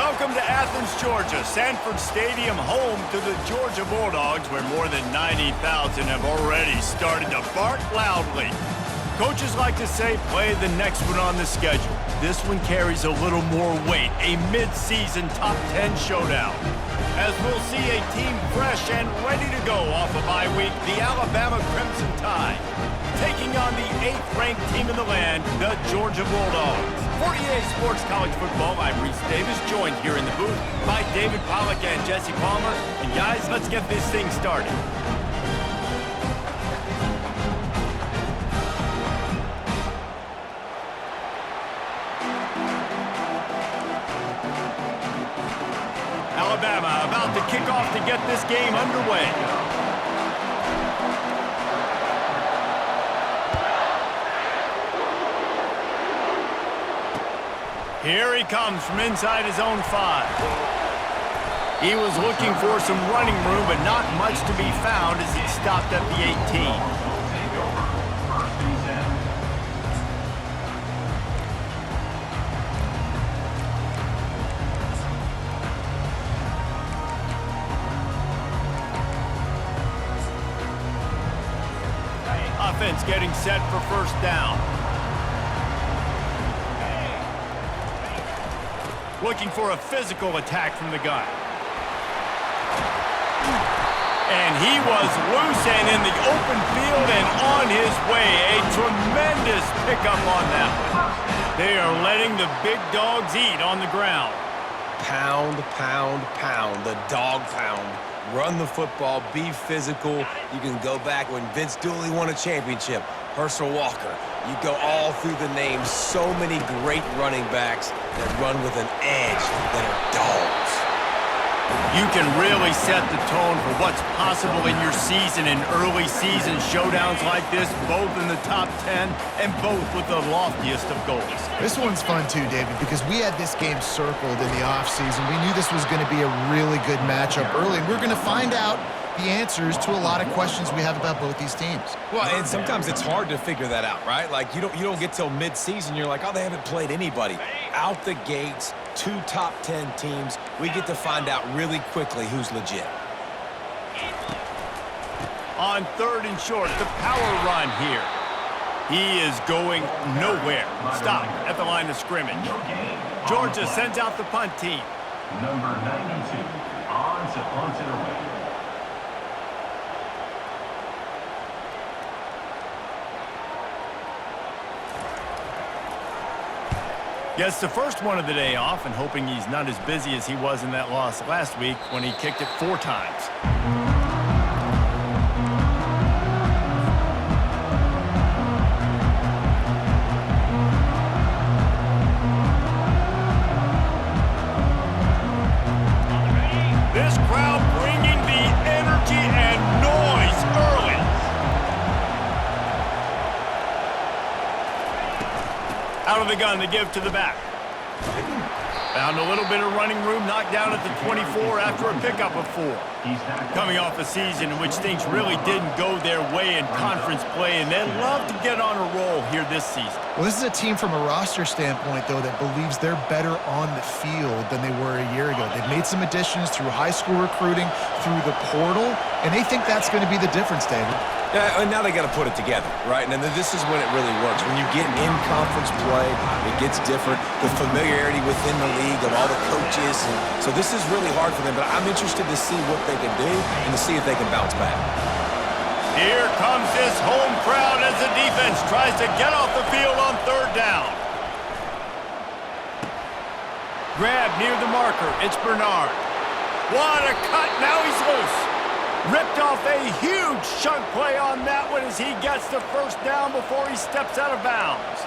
Welcome to Athens, Georgia, Sanford Stadium, home to the Georgia Bulldogs, where more than 90,000 have already started to bark loudly. Coaches like to say, play the next one on the schedule. This one carries a little more weight, a mid-season top 10 showdown. As we'll see a team fresh and ready to go off a bye week, the Alabama Crimson Tide, taking on the 8th-ranked team in the land, the Georgia Bulldogs. For EA Sports College Football, I'm Reese Davis, joined here in the booth by David Pollack and Jesse Palmer. And guys, let's get this thing started. Alabama about to kick off to get this game underway. Here he comes from inside his own 5. He was looking for some running room, but not much to be found as he stopped at the 18. Offense getting set for first down. Looking for a physical attack from the gun. And he was loose and in the open field and on his way. A tremendous pickup on that one. They are letting the big dogs eat on the ground. Pound, pound, pound. The dog pound. Run the football, be physical. You can go back when Vince Dooley won a championship. Herschel Walker. You go all through the names. So many great running backs that run with an edge that are dogs. You can really set the tone for what's possible in your season in early season showdowns like this, both in the top 10 and both with the loftiest of goals. This one's fun too, David, because we had this game circled in the offseason. We knew this was going to be a really good matchup early, and we're going to find out the answers to a lot of questions we have about both these teams. Well, and sometimes it's hard to figure that out, right? Like, you don't get till mid-season, you're like, oh, they haven't played anybody. Out the gates, 2 top 10 teams, we get to find out really quickly who's legit. On 3rd and short, the power run here. He is going nowhere. Stop at the line of scrimmage. Georgia sends out the punt team. Number 92, on to punt it away. Gets the first one of the day off and hoping he's not as busy as he was in that loss last week when he kicked it 4 times. This crowd bringing the energy and noise early. Out of the gun, they give to the back. Found a little bit of running room, knocked down at the 24 after a pickup of 4. Coming off a season in which things really didn't go their way in conference play, and they'd love to get on a roll here this season. Well, this is a team from a roster standpoint, though, that believes they're better on the field than they were a year ago. They've made some additions through high school recruiting, through the portal, and they think that's going to be the difference, David. Yeah, and now they got to put it together, right? And then this is when it really works. When you get in conference play, it gets different. The familiarity within the league of all the coaches. And so this is really hard for them, but I'm interested to see what they can do and to see if they can bounce back. Here comes this home crowd as the defense tries to get off the field on 3rd down. Grab near the marker. It's Bernard. What a cut. Now he's loose. Ripped off a huge chunk play on that one as he gets the first down before he steps out of bounds.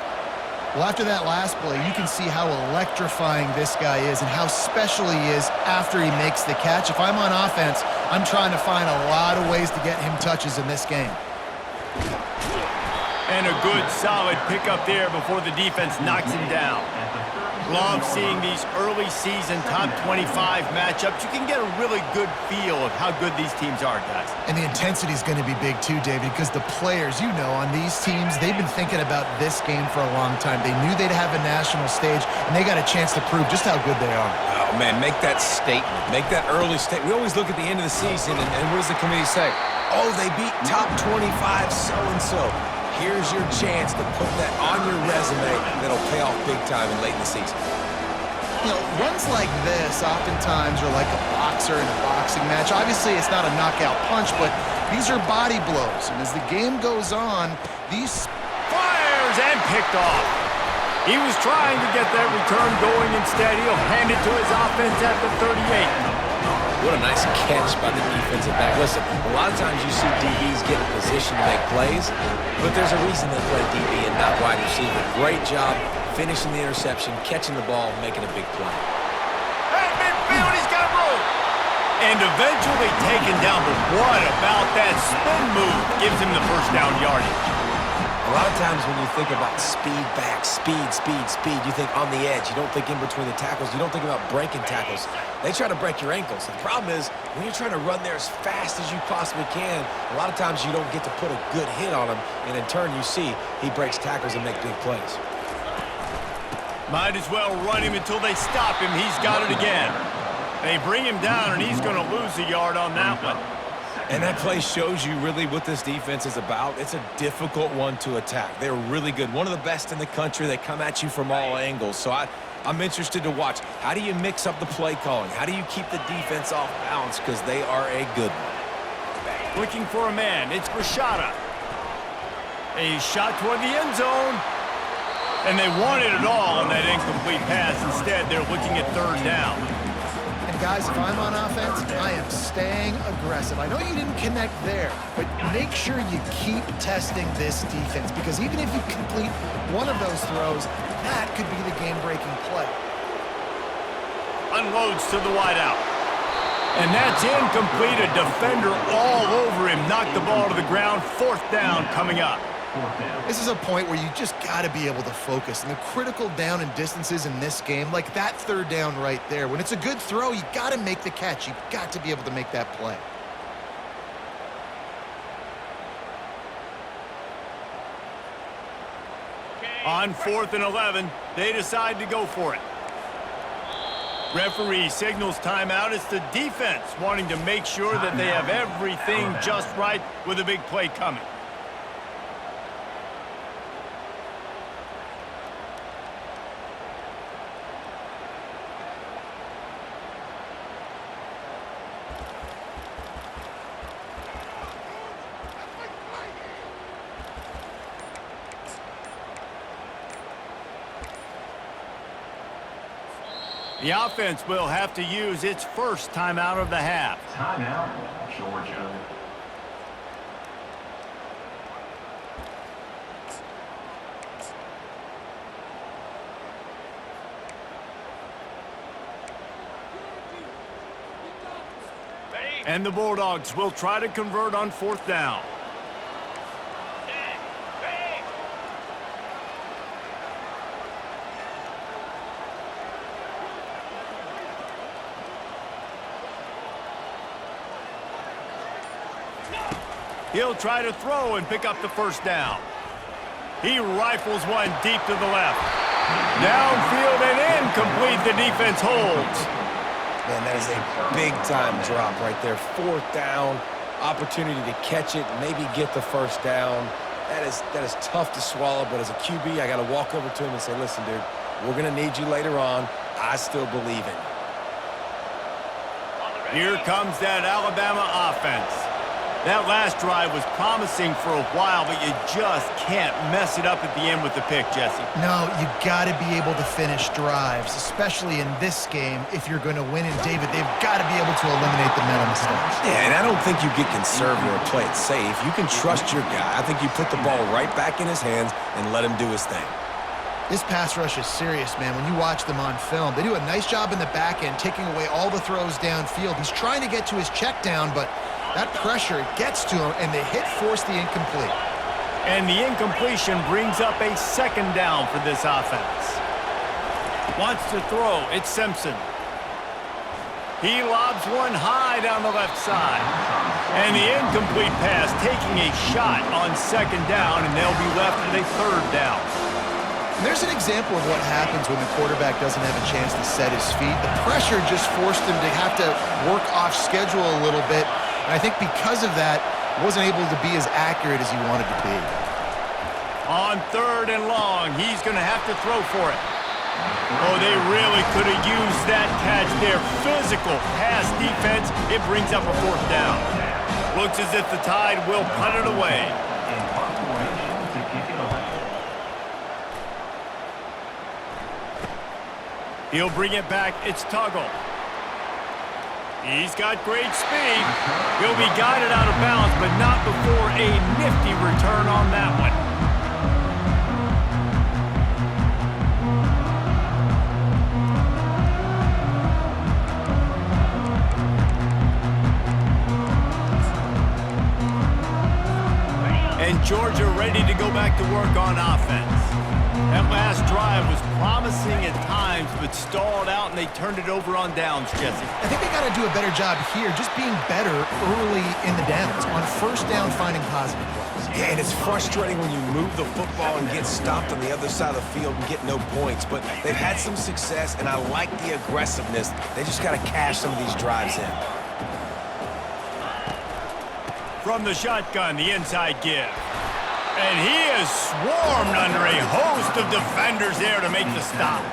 Well, after that last play, you can see how electrifying this guy is and how special he is after he makes the catch. If I'm on offense, I'm trying to find a lot of ways to get him touches in this game. And a good, solid pickup there before the defense knocks him down. Love seeing these early season top 25 matchups. You can get a really good feel of how good these teams are, guys. And the intensity is going to be big too, David, because the players, you know, on these teams, they've been thinking about this game for a long time. They knew they'd have a national stage, and they got a chance to prove just how good they are. Oh, Man, make that statement. Make that early statement. We always look at the end of the season, and what does the committee say? Oh, they beat top 25 so-and-so. Here's your chance to put that on your resume that'll pay off big time and late in the season. You know, runs like this oftentimes are like a boxer in a boxing match. Obviously, it's not a knockout punch, but these are body blows. And as the game goes on, these... Fires and picked off. He was trying to get that return going. Instead, he'll hand it to his offense at the 38. What a nice catch by the defensive back. Listen, a lot of times you see DBs get in position to make plays, but there's a reason they play DB and not wide receiver. Great job finishing the interception, catching the ball, making a big play. Hey, midfield, he's got room. And eventually taken down, but what about that spin move? Gives him the first down yardage. A lot of times when you think about speed back, speed, you think on the edge. You don't think in between the tackles. You don't think about breaking tackles. They try to break your ankles. The problem is when you're trying to run there as fast as you possibly can, a lot of times you don't get to put a good hit on him, and in turn you see he breaks tackles and make big plays. Might as well run him until they stop him. He's got it again. They bring him down, and he's going to lose a yard on that one. And that play shows you really what this defense is about. It's a difficult one to attack. They're really good. One of the best in the country. They come at you from all angles. So I'm interested to watch. How do you mix up the play calling? How do you keep the defense off balance? Because they are a good one. Looking for a man. It's Rashada. A shot toward the end zone. And they wanted it all on that incomplete pass. Instead, they're looking at third down. And guys, if I'm on offense, I am staying aggressive. I know you didn't connect there, but make sure you keep testing this defense, because even if you complete one of those throws, that could be the game-breaking play. Unloads to the wideout. And that's incomplete. A defender all over him. Knocked the ball to the ground. Fourth down coming up. This is a point where you just got to be able to focus. And the critical down and distances in this game, like that third down right there, when it's a good throw, you got to make the catch. You've got to be able to make that play. On 4th and 11, they decide to go for it. Referee signals timeout. It's the defense wanting to make sure that they have everything just right with a big play coming. The offense will have to use its first timeout of the half. Timeout, Georgia. And the Bulldogs will try to convert on 4th down. He'll try to throw and pick up the first down. He rifles one deep to the left. Downfield and incomplete. The defense holds. Man, that is a big-time drop right there. 4th down, opportunity to catch it, maybe get the first down. That is tough to swallow, but as a QB, I got to walk over to him and say, listen, dude, we're going to need you later on. I still believe in you. Here comes that Alabama offense. That last drive was promising for a while, but you just can't mess it up at the end with the pick, Jesse. No, you got to be able to finish drives, especially in this game. If you're going to win, and David, they've got to be able to eliminate the mental mistakes. Yeah, and I don't think you get conservative or play it safe. You can trust your guy. I think you put the ball right back in his hands and let him do his thing. This pass rush is serious, man. When you watch them on film, they do a nice job in the back end, taking away all the throws downfield. He's trying to get to his check down, but that pressure gets to him, and the hit forced the incomplete. And the incompletion brings up a second down for this offense. Wants to throw. It's Simpson. He lobs one high down the left side. And the incomplete pass taking a shot on second down, and they'll be left with a third down. There's an example of what happens when the quarterback doesn't have a chance to set his feet. The pressure just forced him to have to work off schedule a little bit. And I think because of that, he wasn't able to be as accurate as he wanted to be. On 3rd and long, he's going to have to throw for it. Oh, they really could have used that catch there. Physical pass defense. It brings up a 4th down. Looks as if the Tide will punt it away. In punt formation to kick it away. He'll bring it back. It's Tuggle. He's got great speed. He'll be guided out of bounds, but not before a nifty return on that one. And Georgia ready to go back to work on offense. That last drive was promising at times, but stalled out, and they turned it over on downs, Jesse. I think they got to do a better job here, just being better early in the downs. On 1st down, finding positive plays. Yeah, and it's frustrating when you move the football and get stopped on the other side of the field and get no points. But they've had some success, and I like the aggressiveness. They just got to cash some of these drives in. From the shotgun, the inside give. And he is swarmed under a host of defenders there to make the stop.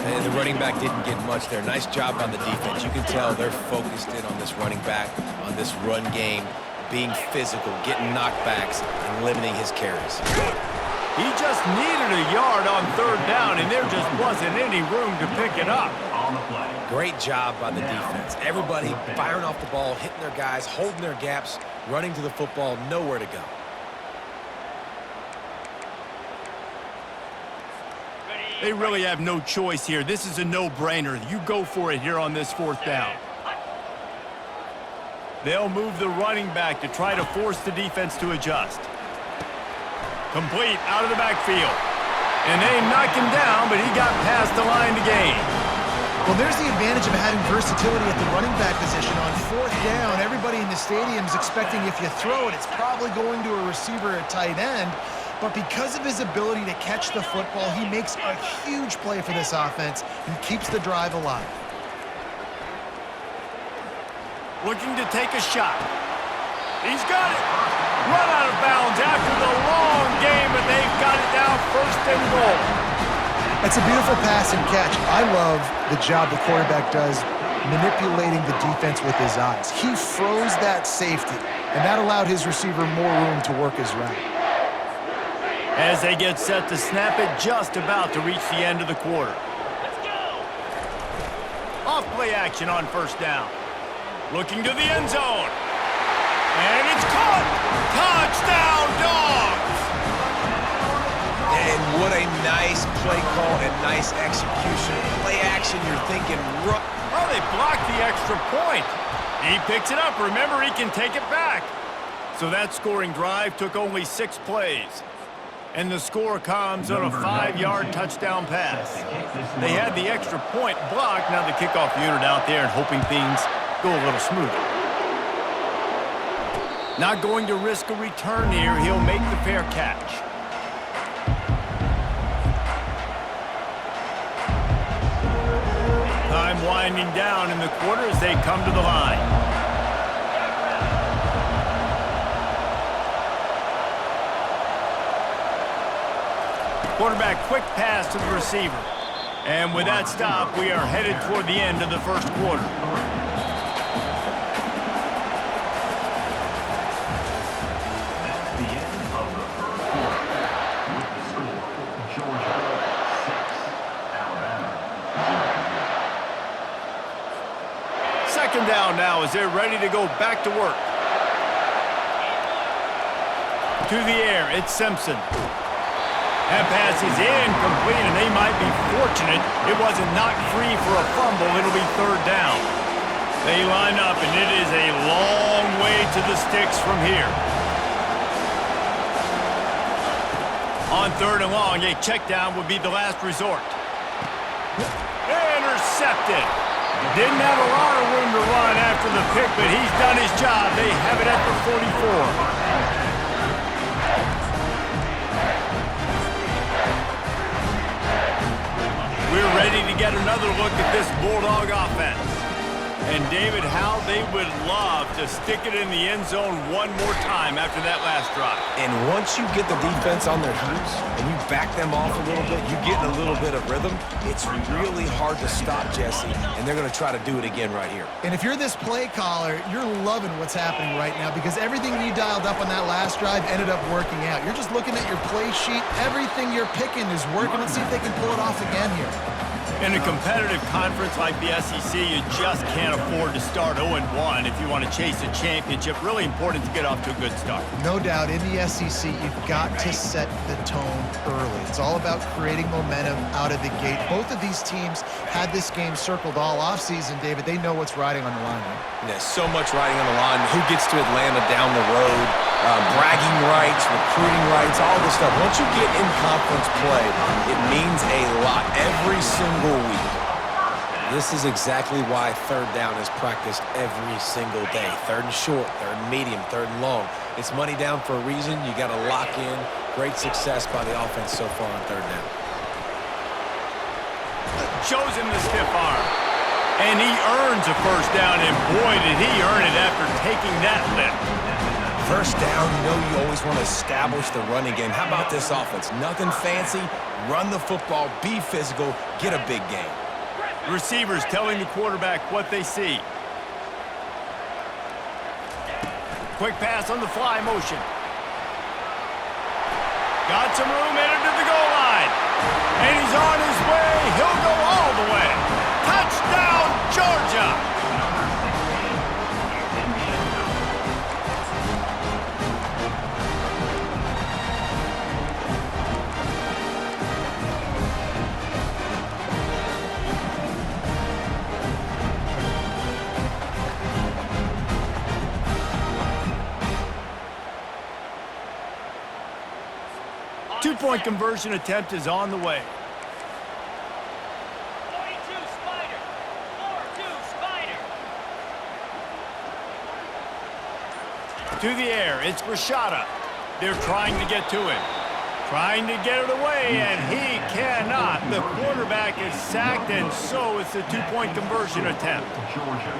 And the running back didn't get much there. Nice job on the defense. You can tell they're focused in on this running back, on this run game, being physical, getting knockbacks, and limiting his carries. He just needed a yard on 3rd down, and there just wasn't any room to pick it up. On the play. Great job by the defense. Everybody firing off the ball, hitting their guys, holding their gaps, running to the football, nowhere to go. They really have no choice here. This is a no-brainer. You go for it here on this 4th down. They'll move the running back to try to force the defense to adjust. Complete out of the backfield. And they knocked him down, but he got past the line to gain. Well, there's the advantage of having versatility at the running back position. On 4th down, everybody in the stadium is expecting if you throw it, it's probably going to a receiver at tight end. But because of his ability to catch the football, he makes a huge play for this offense and keeps the drive alive. Looking to take a shot. He's got it. Run out of bounds after the long game, but they've got it now 1st and goal. It's a beautiful pass and catch. I love the job the quarterback does manipulating the defense with his eyes. He froze that safety, and that allowed his receiver more room to work his route. As they get set to snap it, just about to reach the end of the quarter. Let's go! Off play action on 1st down. Looking to the end zone. And it's caught! Touchdown, Dogs! And what a nice play call and nice execution. Play action, you're thinking, run. Oh, they blocked the extra point. He picks it up. Remember, he can take it back. So that scoring drive took only 6 plays. And the score comes on a 5-yard touchdown pass. They had the extra point blocked. Now the kickoff unit out there and hoping things go a little smoother. Not going to risk a return here. He'll make the fair catch. Time winding down in the quarter as they come to the line. Quarterback, quick pass to the receiver. And with that stop, we are headed toward the end of the 1st quarter. That's the end of the 1st quarter. With the score, Georgia 6, Alabama 0. 2nd down now as they're ready to go back to work. To the air, it's Simpson. That pass is incomplete, and they might be fortunate it wasn't knocked free for a fumble. It'll be 3rd down. They line up, and it is a long way to the sticks from here. On 3rd and long, a check down would be the last resort. Intercepted. Didn't have a lot of room to run after the pick, but he's done his job. They have it at the 44. We're ready to get another look at this Bulldog offense. And, David, how they would love to stick it in the end zone one more time after that last drive. And once you get the defense on their heels and you back them off a little bit, you get in a little bit of rhythm, it's really hard to stop, Jesse, and they're going to try to do it again right here. And if you're this play caller, you're loving what's happening right now because everything you dialed up on that last drive ended up working out. You're just looking at your play sheet. Everything you're picking is working. Let's see if they can pull it off again here. In a competitive conference like the SEC, you just can't afford to start 0-1 if you want to chase a championship. Really important to get off to a good start. No doubt, in the SEC, you've got to set the tone early. It's all about creating momentum out of the gate. Both of these teams had this game circled all offseason, David. They know what's riding on the line here. There's so much riding on the line. Who gets to Atlanta down the road? Bragging rights, recruiting rights, all this stuff. Once you get in conference play, it means a lot every single week. This is exactly why third down is practiced every single day. Third and short, third and medium, third and long. It's money down for a reason. You got to lock in. Great success by the offense so far on third down. Shows him the stiff arm. And he earns a first down, and boy, did he earn it after taking that lift. First down, you know you always want to establish the running game. How about this offense? Nothing fancy. Run the football, be physical, get a big gain. Receivers telling the quarterback what they see. Quick pass on the fly motion. Got some room, headed to the goal line. And he's on his way. He'll go all the way. Touchdown, Georgia! 2-point conversion attempt is on the way. 42 Spider. 4-2 Spider. To the air, it's Rashada. They're trying to get to him. Trying to get it away, and he cannot. The quarterback is sacked, and so it's a 2-point conversion attempt. Georgia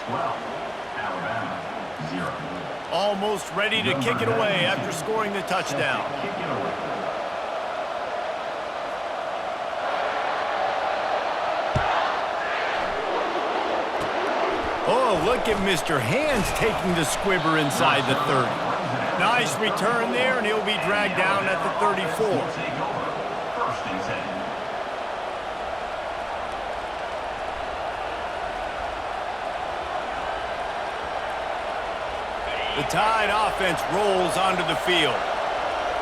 12, Alabama 0. Almost ready to kick it away after scoring the touchdown. Kick it away. Oh, look at Mr. Hands taking the squibber inside the 30. Nice return there, and he'll be dragged down at the 34. Take over. First and 10. The Tide offense rolls onto the field.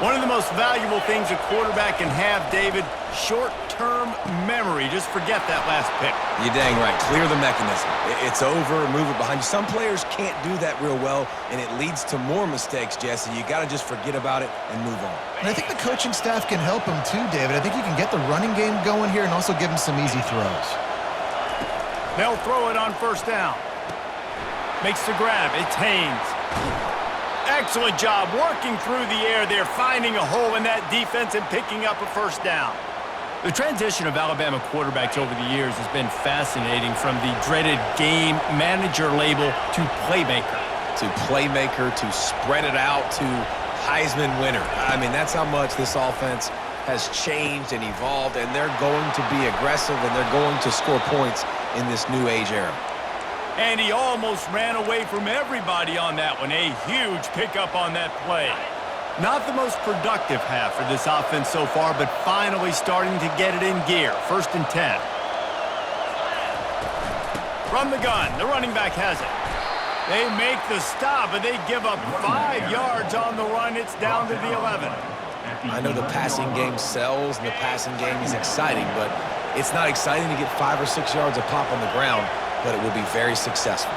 One of the most valuable things a quarterback can have, David, short-term memory. Just forget that last pick. You're dang right. Clear the mechanism. It's over, move it behind you. Some players can't do that real well, and it leads to more mistakes, Jesse. You got to just forget about it and move on. And I think the coaching staff can help him too, David. I think you can get the running game going here and also give him some easy throws. They'll throw it on first down. Makes the grab. It's Haynes. Excellent job working through the air there, finding a hole in that defense and picking up a first down. The transition of Alabama quarterbacks over the years has been fascinating, from the dreaded game manager label to playmaker. To spread it out, to Heisman winner. I mean, that's how much this offense has changed and evolved, and they're going to be aggressive, and they're going to score points in this new age era. And he almost ran away from everybody on that one. A huge pickup on that play. Not the most productive half for this offense so far, but finally starting to get it in gear. First and 10. From the gun, the running back has it. They make the stop, but they give up 5 yards on the run. It's down to the 11. I know the passing game sells and the passing game is exciting, but it's not exciting to get 5 or 6 yards a pop on the ground, but it will be very successful.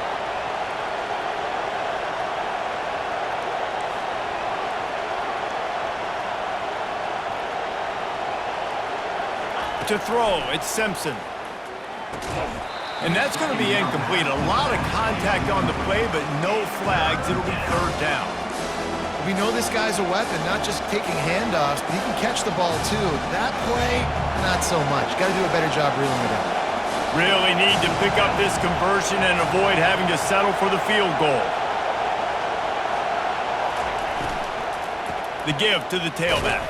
To throw, it's Simpson. And that's going to be incomplete. A lot of contact on the play, but no flags. It'll be third down. We know this guy's a weapon, not just taking handoffs, but he can catch the ball too. That play, not so much. Got to do a better job reeling it in. Really need to pick up this conversion and avoid having to settle for the field goal. The give to the tailback.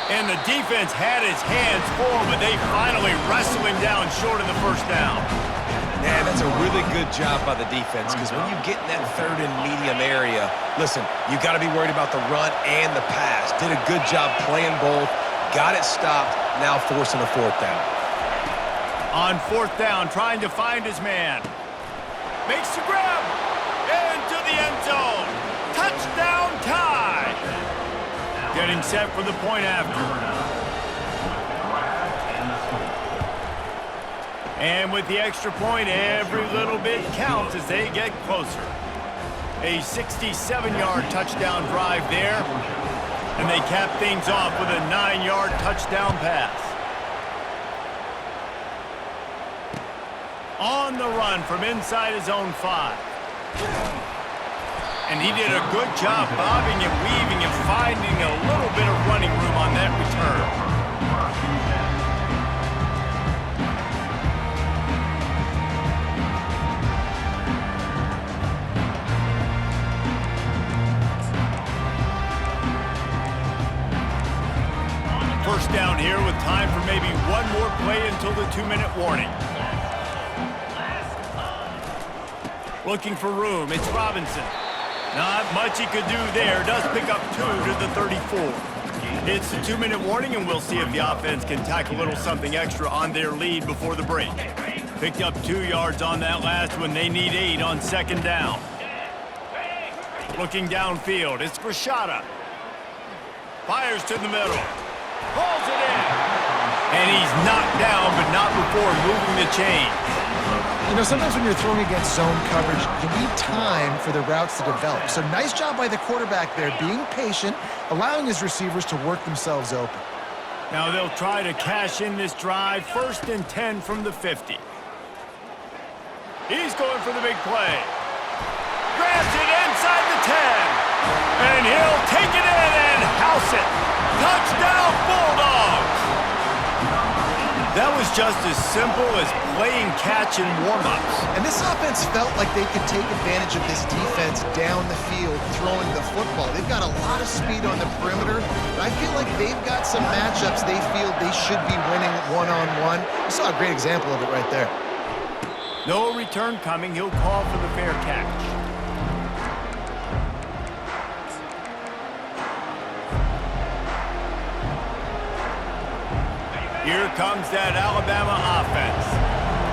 And the defense had its hands full, but they finally wrestle him down short of the first down. Man, that's a really good job by the defense, because when you get in that third and medium area, listen, you got to be worried about the run and the pass. Did a good job playing both, got it stopped, now forcing a fourth down. On fourth down, trying to find his man. Makes the grab. Into the end zone. Touchdown tie. Getting set for the point after. And with the extra point, every little bit counts as they get closer. A 67-yard touchdown drive there. And they cap things off with a 9-yard touchdown pass. On the run from inside his own 5. And he did a good job bobbing and weaving and finding a little bit of running room on that return. First down here with time for maybe one more play until the 2-minute warning. Looking for room, it's Robinson. Not much he could do there. Does pick up 2 to the 34. It's the 2-minute warning, and we'll see if the offense can tack a little something extra on their lead before the break. Picked up 2 yards on that last one. They need 8 on second down. Looking downfield, it's Rashada. Fires to the middle. Pulls it in. And he's knocked down, but not before moving the chains. You know, sometimes when you're throwing against zone coverage, you need time for the routes to develop. So nice job by the quarterback there, being patient, allowing his receivers to work themselves open. Now they'll try to cash in this drive. 1st and 10 from the 50. He's going for the big play. Grabs it inside the 10. And he'll take it in and house it. Touchdown, Bulldogs! That was just as simple as playing catch in warm-ups. And this offense felt like they could take advantage of this defense down the field, throwing the football. They've got a lot of speed on the perimeter, but I feel like they've got some matchups they feel they should be winning one-on-one. You saw a great example of it right there. No return coming. He'll call for the fair catch. Here comes that Alabama offense.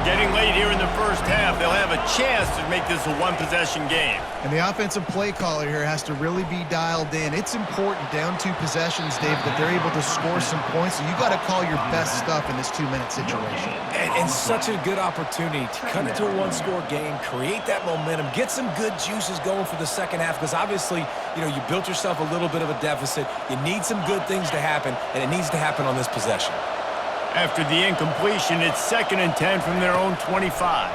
Getting late here in the first half, they'll have a chance to make this a one-possession game. And the offensive play caller here has to really be dialed in. It's important down 2 possessions, Dave, that they're able to score some points. So you got to call your best stuff in this 2-minute situation. And such a good opportunity to cut into a one-score game, create that momentum, get some good juices going for the second half, because obviously, you know, you built yourself a little bit of a deficit. You need some good things to happen, and it needs to happen on this possession. After the incompletion, it's 2nd and 10 from their own 25.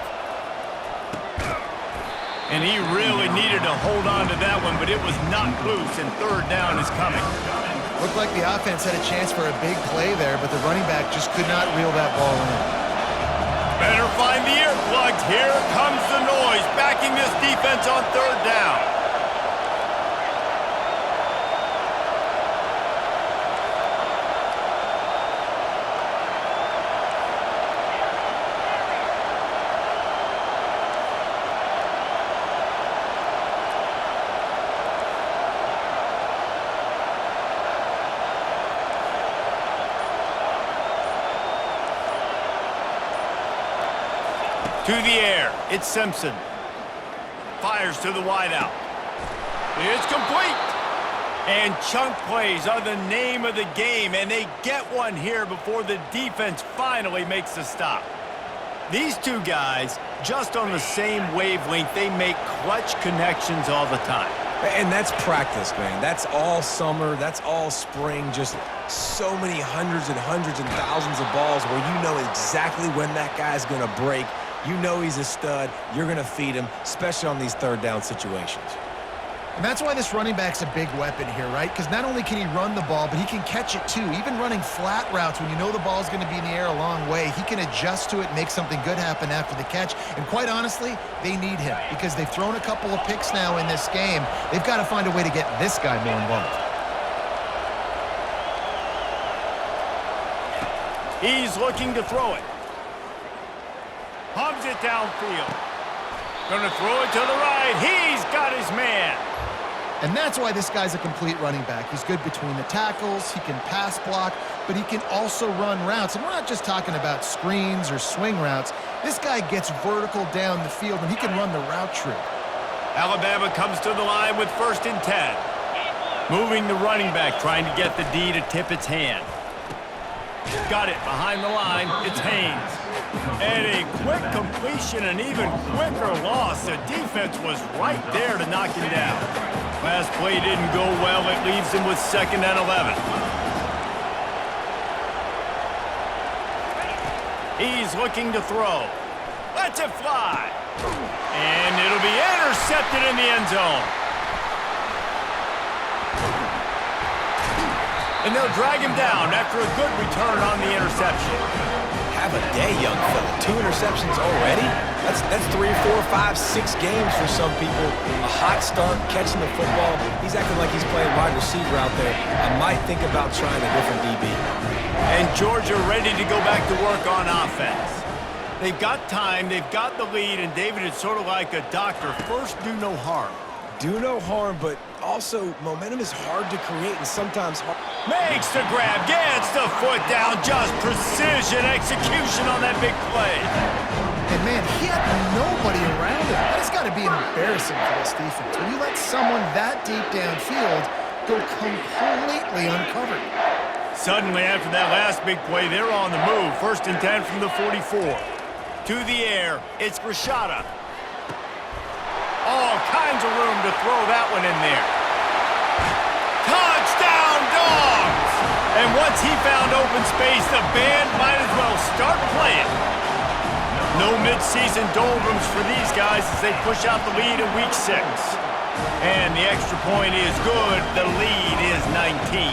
And he really needed to hold on to that one, but it was knocked loose, and 3rd down is coming. Looked like the offense had a chance for a big play there, but the running back just could not reel that ball in. Better find the earplugs. Here comes the noise, backing this defense on 3rd down. To the air, it's Simpson. Fires to the wideout. It's complete. And chunk plays are the name of the game, and they get one here before the defense finally makes the stop. These two guys, just on the same wavelength, they make clutch connections all the time. And that's practice, man. That's all summer. That's all spring. Just so many hundreds and thousands of balls where you know exactly when that guy's going to break. You know he's a stud. You're going to feed him, especially on these 3rd down situations. And that's why this running back's a big weapon here, right? Because not only can he run the ball, but he can catch it too. Even running flat routes when you know the ball's going to be in the air a long way, he can adjust to it and make something good happen after the catch. And quite honestly, they need him because they've thrown a couple of picks now in this game. They've got to find a way to get this guy more involved. He's looking to throw it. Pumps it downfield. Gonna throw it to the right. He's got his man. And that's why this guy's a complete running back. He's good between the tackles, he can pass block, but he can also run routes. And we're not just talking about screens or swing routes. This guy gets vertical down the field, and he can run the route tree. Alabama comes to the line with 1st and 10. Moving the running back, trying to get the D to tip its hand. Got it behind the line. It's Haynes. And a quick completion, an even quicker loss. The defense was right there to knock him down. Last play didn't go well. It leaves him with 2nd and 11. He's looking to throw. Lets it fly. And it'll be intercepted in the end zone. And they'll drag him down after a good return on the interception. Have a day, young fella. 2 interceptions already? That's 3, 4, 5, 6 games for some people. A hot start, catching the football. He's acting like he's playing wide receiver out there. I might think about trying a different DB. And Georgia ready to go back to work on offense. They've got time, they've got the lead, and David, it's sort of like a doctor. First, do no harm. Do no harm, but also momentum is hard to create and sometimes hard. Makes the grab, gets the foot down, just precision execution on that big play. And man, he had nobody around him. That's got to be embarrassing for this defense. When you let someone that deep downfield go completely uncovered. Suddenly, after that last big play, they're on the move. 1st and 10 from the 44. To the air, it's Rashada. All kinds of room to throw that one in there. Touchdown, Dogs! And once he found open space, the band might as well start playing. No mid-season doldrums for these guys as they push out the lead in Week 6. And the extra point is good. The lead is 19.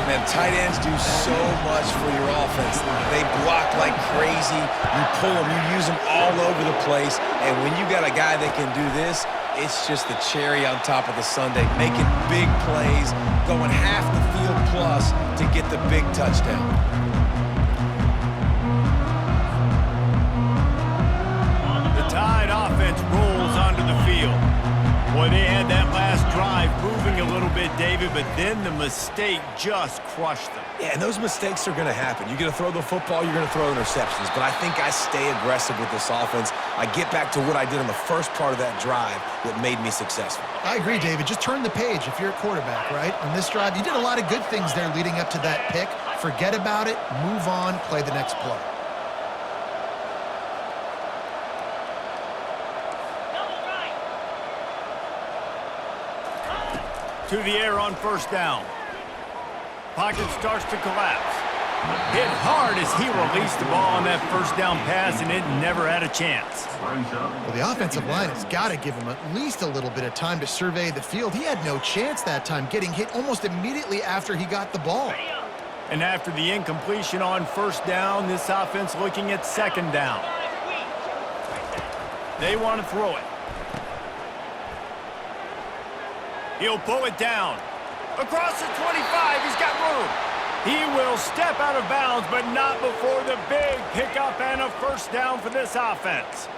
Man, tight ends do so much for your offense. They block like crazy. You pull them, you use them all over the place. And when you got a guy that can do this, it's just the cherry on top of the sundae, making big plays, going half the field plus to get the big touchdown. The Tide offense rolls onto the field. Boy, they had that last drive moving a little bit, David, but then the mistake just crushed them. Yeah, and those mistakes are going to happen. You're going to throw the football, you're going to throw interceptions. But I think I stay aggressive with this offense. I get back to what I did in the first part of that drive that made me successful. I agree, David. Just turn the page if you're a quarterback, right? On this drive, you did a lot of good things there leading up to that pick. Forget about it, move on, play the next play. To the air on 1st down. Pocket starts to collapse. Hit hard as he released the ball on that 1st down pass, and it never had a chance. Well, the offensive line has got to give him at least a little bit of time to survey the field. He had no chance that time, getting hit almost immediately after he got the ball. And after the incompletion on 1st down, this offense looking at 2nd down. They want to throw it. He'll pull it down. Across the 25, he's got room. He will step out of bounds, but not before the big pickup and a 1st down for this offense.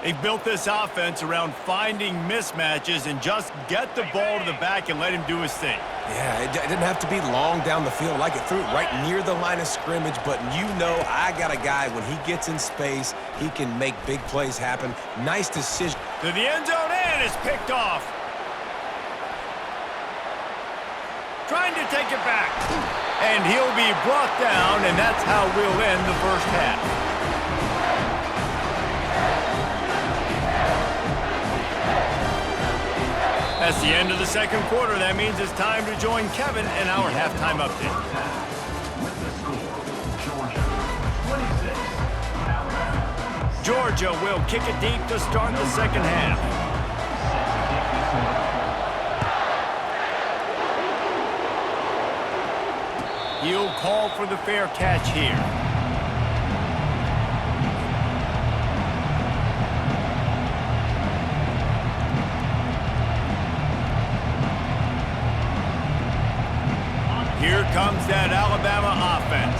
They've built this offense around finding mismatches and just get the ball to the back and let him do his thing. Yeah, it didn't have to be long down the field. Like it threw it right near the line of scrimmage, but you know I got a guy, when he gets in space, he can make big plays happen. Nice decision. To the end zone, and it's picked off. Trying to take it back. And he'll be brought down, and that's how we'll end the 1st half. That's the end of the 2nd quarter. That means it's time to join Kevin in our halftime update. With the score, Georgia 26, Alabama. Georgia will kick it deep to start the 2nd half. He'll call for the fair catch here. Here comes that Alabama offense.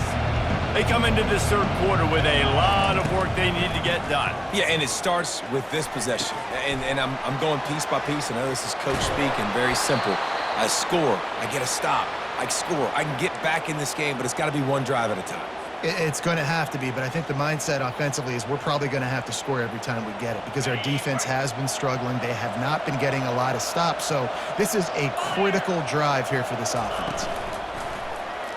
They come into this third quarter with a lot of work they need to get done. Yeah, and it starts with this possession. And I'm going piece by piece. I know this is coach speaking, very simple. I score, I get a stop, I score. I can get back in this game, but it's got to be one drive at a time. It's going to have to be, but I think the mindset offensively is we're probably going to have to score every time we get it because our defense has been struggling. They have not been getting a lot of stops, so this is a critical drive here for this offense.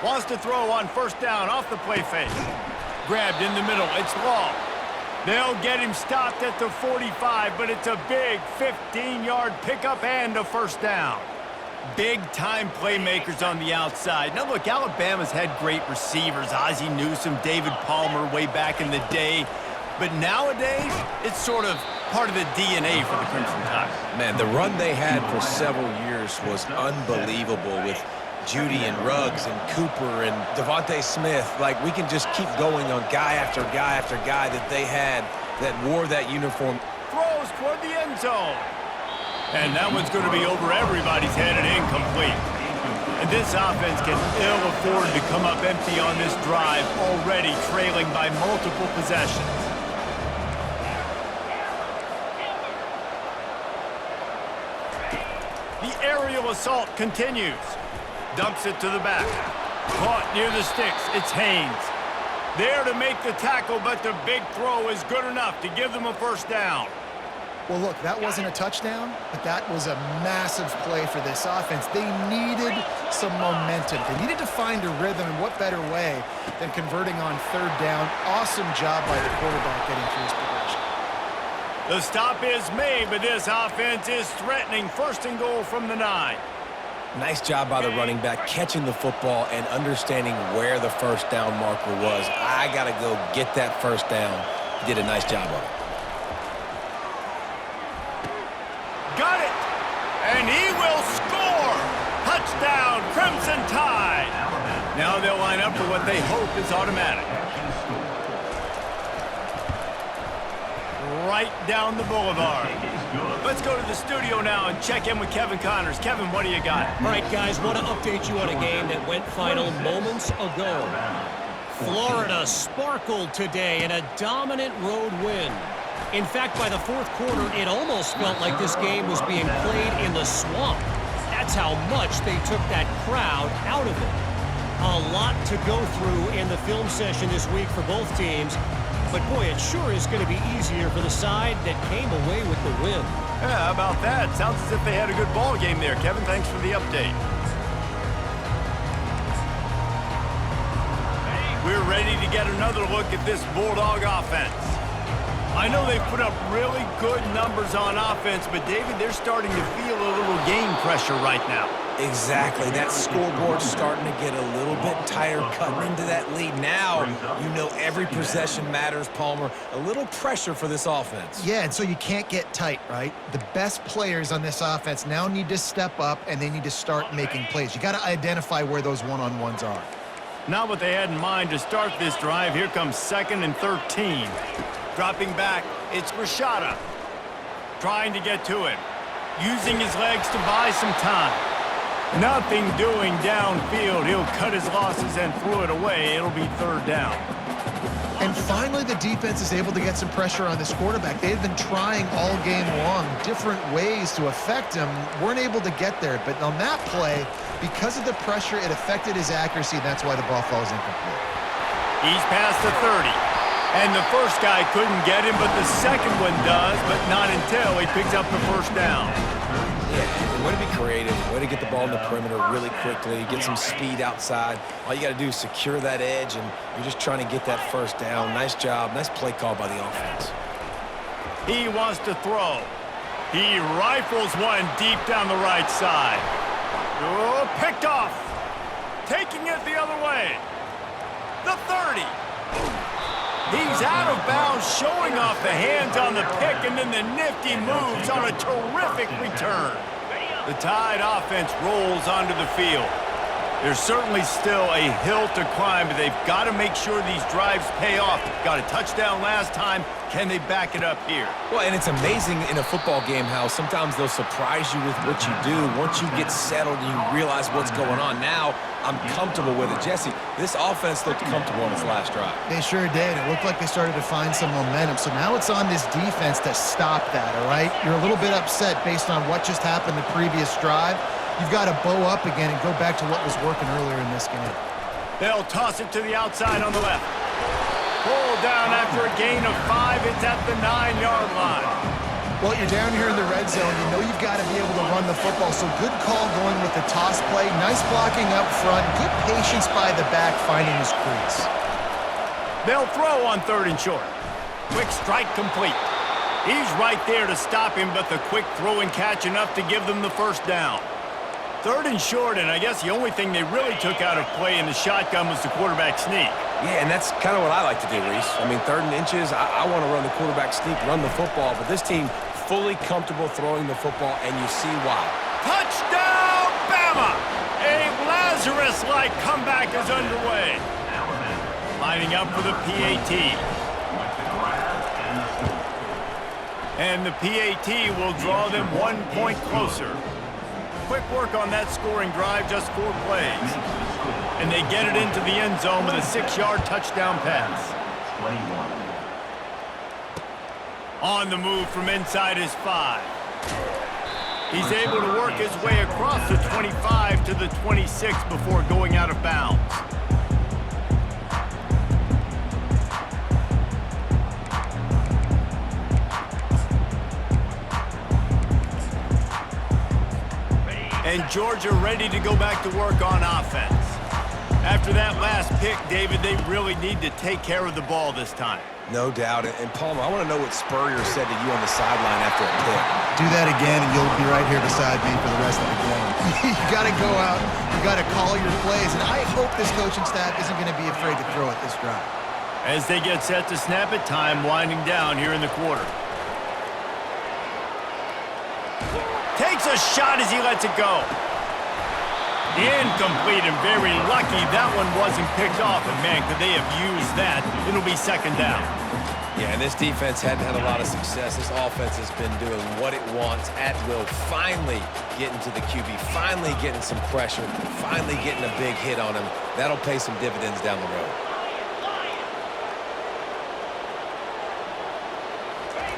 Wants to throw on first down off the play fake. Grabbed in the middle. It's Law. They'll get him stopped at the 45, but it's a big 15-yard pickup and a first down. Big-time playmakers on the outside. Now, look, Alabama's had great receivers. Ozzie Newsome, David Palmer way back in the day. But nowadays, it's sort of part of the DNA for the Crimson Tide. Man, the run they had for several years was unbelievable with Judy and Ruggs and Cooper and Devontae Smith. Like, we can just keep going on guy after guy after guy that they had that wore that uniform. Throws toward the end zone. And that one's going to be over everybody's head and incomplete. And this offense can ill afford to come up empty on this drive, already trailing by multiple possessions. The aerial assault continues. Dumps it to the back. Caught near the sticks. It's Haynes. There to make the tackle, but the big throw is good enough to give them a first down. Well, look, that wasn't a touchdown, but that was a massive play for this offense. They needed some momentum. They needed to find a rhythm, and what better way than converting on third down. Awesome job by the quarterback getting through his progression. The stop is made, but this offense is threatening first and goal from the 9. Nice job by the running back, catching the football and understanding where the first down marker was. I got to go get that first down. He did a nice job of it. Got it! And he will score! Touchdown, Crimson Tide! Now they'll line up for what they hope is automatic. Right down the boulevard. Let's go to the studio now and check in with Kevin Connors. Kevin, what do you got? All right, guys, want to update you on a game that went final moments ago. Florida sparkled today in a dominant road win. In fact, by the fourth quarter, it almost felt like this game was being played in the swamp. That's how much they took that crowd out of it. A lot to go through in the film session this week for both teams. But, boy, it sure is going to be easier for the side that came away with the win. Yeah, how about that? Sounds as if they had a good ball game there. Kevin, thanks for the update. We're ready to get another look at this Bulldog offense. I know they've put up really good numbers on offense, but, David, they're starting to feel a little game pressure right now. Exactly. That scoreboard's starting to get a little bit tighter cutting into that lead. Now, you know every possession matters, Palmer. A little pressure for this offense. Yeah, and so you can't get tight, right? The best players on this offense now need to step up, and they need to start making plays. You got to identify where those one-on-ones are. Not what they had in mind to start this drive. Here comes 2nd and 13. Dropping back, it's Rashada. Trying to get to it. Using his legs to buy some time. Nothing doing downfield. He'll cut his losses and throw it away. It'll be third down. And finally, the defense is able to get some pressure on this quarterback. They've been trying all game long different ways to affect him. Weren't able to get there. But on that play, because of the pressure, it affected his accuracy. That's why the ball falls incomplete. He's past the 30. And the first guy couldn't get him, but the second one does, but not until he picks up the first down. Yeah, way to be creative, way to get the ball in the perimeter really quickly, get some speed outside. All you got to do is secure that edge, and you're just trying to get that first down. Nice job, nice play call by the offense. He wants to throw. He rifles one deep down the right side. Oh, picked off. Taking it the other way. The 30. He's out of bounds, showing off the hands on the pick, and then the nifty moves on a terrific return. The Tide offense rolls onto the field. There's certainly still a hill to climb, but they've got to make sure these drives pay off. Got a touchdown last time. Can they back it up here? Well, and it's amazing in a football game how sometimes they'll surprise you with what you do. Once you get settled and you realize what's going on, now I'm comfortable with it. Jesse, this offense looked comfortable on its last drive. They sure did. It looked like they started to find some momentum. So now it's on this defense to stop that, all right? You're a little bit upset based on what just happened the previous drive. You've got to bow up again and go back to what was working earlier in this game. They'll toss it to the outside on the left. Pull down after a gain of 5. It's at the 9-yard line. Well, you're down here in the red zone. You know you've got to be able to run the football. So good call going with the toss play. Nice blocking up front. Good patience by the back finding his crease. They'll throw on 3rd and short. Quick strike complete. He's right there to stop him, but the quick throw and catch enough to give them the first down. 3rd and short, and I guess the only thing they really took out of play in the shotgun was the quarterback sneak. Yeah, and that's kind of what I like to do, Reese. I mean, 3rd and inches, I want to run the quarterback sneak, run the football, but this team fully comfortable throwing the football, and you see why. Touchdown, Bama! A Lazarus-like comeback is underway. Lining up for the PAT. And the PAT will draw them 1 point closer. Quick work on that scoring drive, just 4 plays. And they get it into the end zone with a 6-yard touchdown pass. 21. On the move from inside his 5. He's able to work his way across the 25 to the 26 before going out of bounds. And Georgia ready to go back to work on offense. After that last pick, David, they really need to take care of the ball this time. No doubt. And Palmer, I want to know what Spurrier said to you on the sideline after a pick. Do that again, and you'll be right here beside me for the rest of the game. You got to go out. You got to call your plays, and I hope this coaching staff isn't going to be afraid to throw at this drive. As they get set to snap it, time winding down here in the quarter. Takes a shot as he lets it go. Incomplete, and very lucky that one wasn't picked off. And man, could they have used that? It'll be 2nd down. Yeah, and this defense hadn't had a lot of success. This offense has been doing what it wants at will. Finally getting to the QB, finally getting some pressure, finally getting a big hit on him. That'll pay some dividends down the road.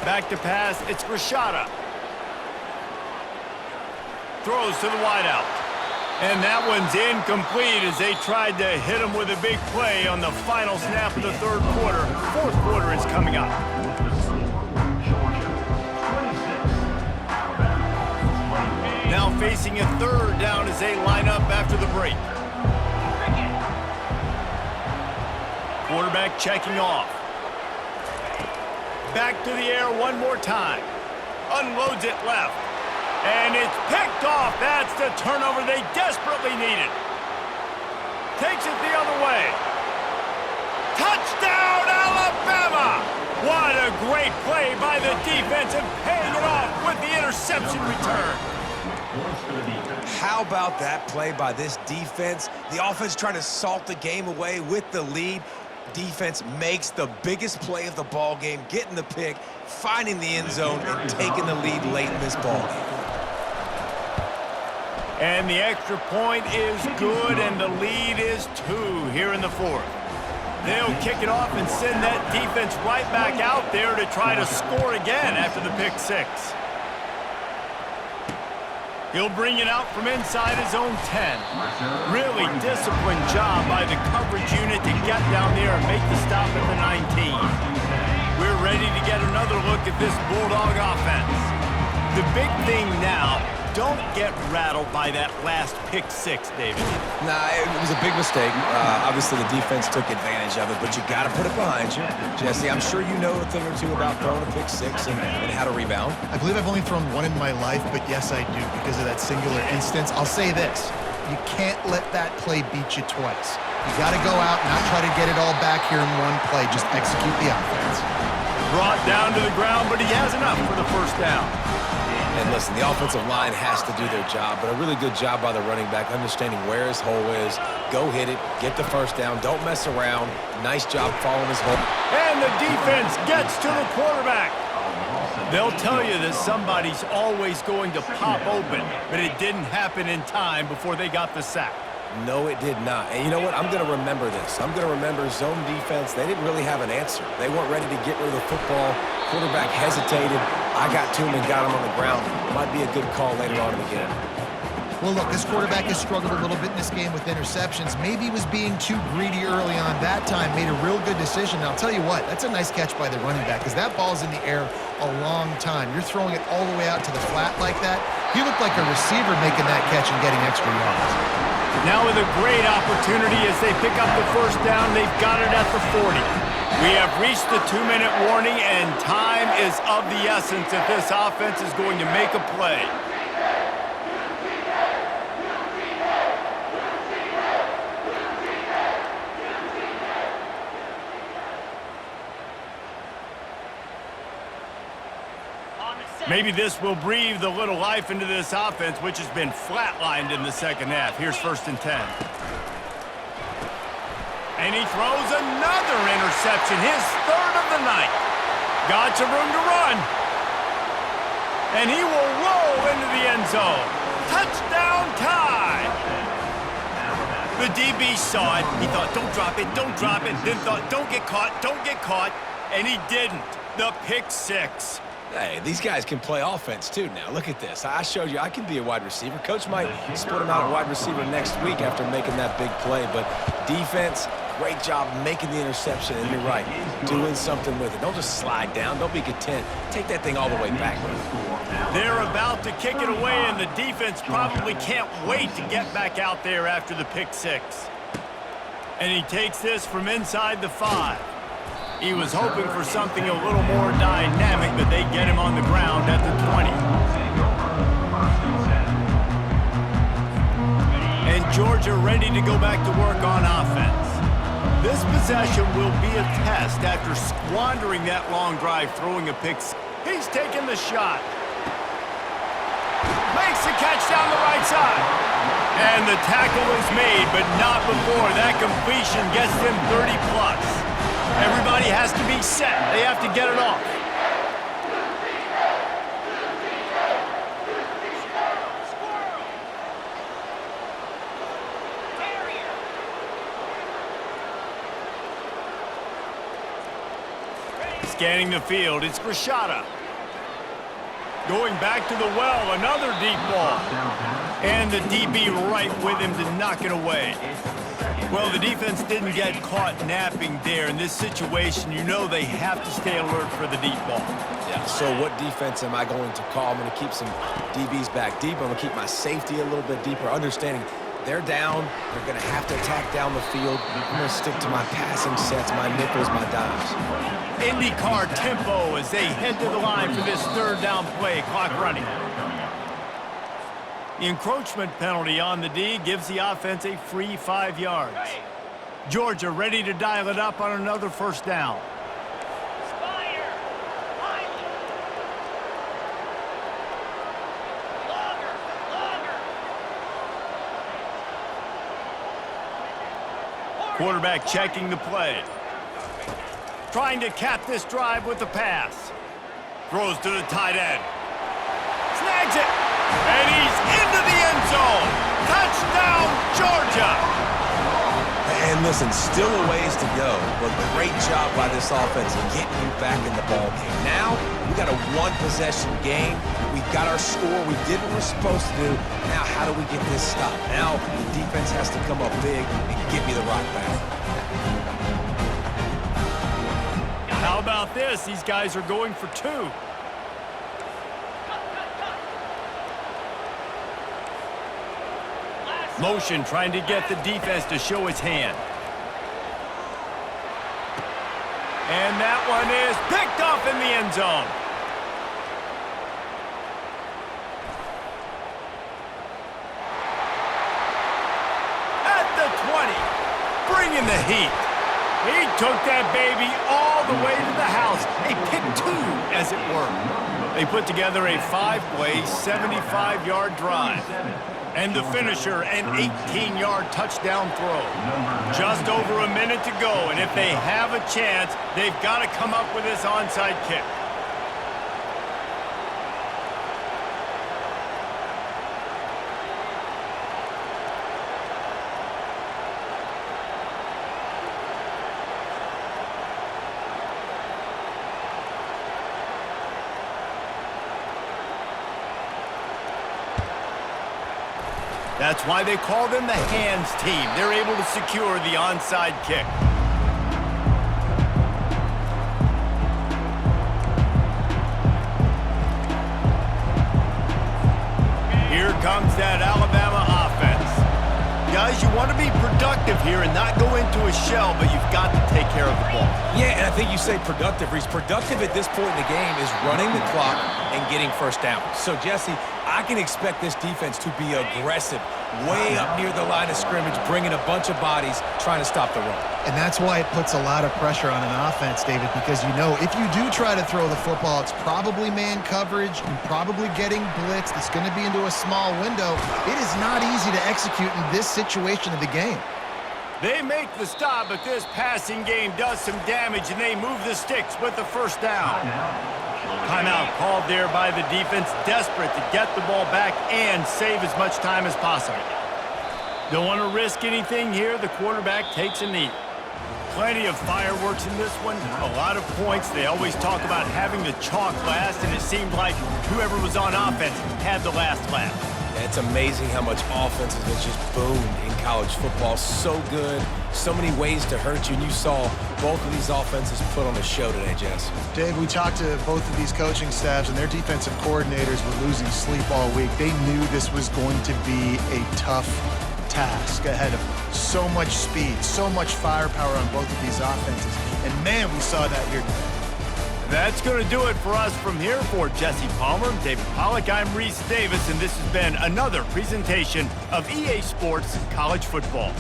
Back to pass, it's Rashada. Throws to the wideout. And that one's incomplete as they tried to hit him with a big play on the final snap of the 3rd quarter. 4th quarter is coming up. Now facing a 3rd down as they line up after the break. Quarterback checking off. Back to the air one more time. Unloads it left. And it's picked off. That's the turnover they desperately needed. Takes it the other way. Touchdown, Alabama! What a great play by the defense and paying it off with the interception return. How about that play by this defense? The offense trying to salt the game away with the lead. Defense makes the biggest play of the ball game, getting the pick, finding the end zone, and taking the lead late in this ball game. And the extra point is good, and the lead is 2 here in the 4th. They'll kick it off and send that defense right back out there to try to score again after the pick 6. He'll bring it out from inside his own 10. Really disciplined job by the coverage unit to get down there and make the stop at the 19. We're ready to get another look at this Bulldog offense. The big thing now, don't get rattled by that last pick 6, David. Nah, it was a big mistake. Obviously, the defense took advantage of it, but you got to put it behind you. Jesse, I'm sure you know a thing or two about throwing a pick 6 and how to rebound. I believe I've only thrown one in my life, but yes, I do because of that singular instance. I'll say this. You can't let that play beat you twice. You got to go out and not try to get it all back here in one play. Just execute the offense. Brought down to the ground, but he has enough for the first down. And listen, the offensive line has to do their job, but a really good job by the running back understanding where his hole is. Go hit it, get the first down, don't mess around. Nice job following his hole. And the defense gets to the quarterback. They'll tell you that somebody's always going to pop open, but it didn't happen in time before they got the sack. No, it did not. And you know what? I'm going to remember this. I'm going to remember zone defense. They didn't really have an answer. They weren't ready to get rid of the football. Quarterback hesitated. I got to him and got him on the ground. Might be a good call later on in the game. Well, look, this quarterback has struggled a little bit in this game with interceptions. Maybe he was being too greedy early on. That time made a real good decision. Now, I'll tell you what, that's a nice catch by the running back because that ball's in the air a long time. You're throwing it all the way out to the flat like that. He looked like a receiver making that catch and getting extra yards. Now with a great opportunity as they pick up the first down, they've got it at the 40. We have reached the 2-minute warning, and time is of the essence if this offense is going to make a play. Maybe this will breathe a little life into this offense, which has been flatlined in the second half. Here's 1st and 10. And he throws another interception, his 3rd of the night. Got some room to run. And he will roll into the end zone. Touchdown time. The DB saw it. He thought, don't drop it, don't drop it. Then thought, don't get caught, don't get caught. And he didn't. The pick 6. Hey, these guys can play offense too now. Look at this. I showed you I can be a wide receiver. Coach might split him out at wide receiver next week after making that big play. But defense, great job making the interception. And you're right, doing something with it. Don't just slide down. Don't be content. Take that thing all the way back. They're about to kick it away, and the defense probably can't wait to get back out there after the pick 6. And he takes this from inside the 5. He was hoping for something a little more dynamic, but they get him on the ground at the 20. And Georgia ready to go back to work on offense. This possession will be a test after squandering that long drive, throwing a pick. He's taking the shot. Makes the catch down the right side. And the tackle is made, but not before that completion gets them 30+. Everybody has to be set. They have to get it off. Scanning the field, it's Grishada. Going back to the well, another deep ball. And the DB right with him to knock it away. Well, the defense didn't get caught napping there. In this situation, you know they have to stay alert for the deep ball. Yeah, so what defense am I going to call? I'm going to keep some DBs back deep. I'm going to keep my safety a little bit deeper, understanding they're down. They're going to have to attack down the field. I'm going to stick to my passing sets, my nickels, my dimes. IndyCar tempo as they head to the line for this 3rd down play. Clock running. The encroachment penalty on the D gives the offense a free 5 yards. Georgia ready to dial it up on another 1st down. Spider! Highland! Longer! Quarterback checking the play. Trying to cap this drive with the pass. Throws to the tight end. Snags it! And he's into the end zone. Touchdown, Georgia! And listen, still a ways to go, but great job by this offense in getting you back in the ball game. Now, we got a 1-possession game. We got our score. We did what we're supposed to do. Now, how do we get this stopped? Now, the defense has to come up big and give me the rock back. How about this? These guys are going for 2. Motion trying to get the defense to show its hand. And that one is picked off in the end zone. At the 20. bringing the heat. He took that baby all the way to the house. A pick two, as it were. They put together a 5-play, 75-yard drive. And the finisher, an 18-yard touchdown throw. Just over a minute to go, and if they have a chance, they've got to come up with this onside kick. That's why they call them the hands team. They're able to secure the onside kick. Here comes that Alabama offense. Guys, you want to be productive here and not go into a shell, but you've got to take care of the ball. Yeah, and I think you say productive, Reese. Productive at this point in the game is running the clock and getting first down. So, Jesse, I can expect this defense to be aggressive, way up near the line of scrimmage, bringing a bunch of bodies, trying to stop the run. And that's why it puts a lot of pressure on an offense, David, because you know if you do try to throw the football, it's probably man coverage and probably getting blitzed. It's going to be into a small window. It is not easy to execute in this situation of the game. They make the stop, but this passing game does some damage, and they move the sticks with the first down. Timeout called there by the defense, desperate to get the ball back and save as much time as possible. Don't want to risk anything here. The quarterback takes a knee. Plenty of fireworks in this one, a lot of points. They always talk about having the chalk last, and it seemed like whoever was on offense had the last laugh. It's amazing how much offense has just boomed in college football. So good, so many ways to hurt you, and you saw both of these offenses put on a show today, Jess. Dave, we talked to both of these coaching staffs, and their defensive coordinators were losing sleep all week. They knew this was going to be a tough task ahead of them. So much speed, so much firepower on both of these offenses. And, man, we saw that here today. That's going to do it for us from here. For Jesse Palmer, David Pollack, I'm Reese Davis, and this has been another presentation of EA Sports College Football.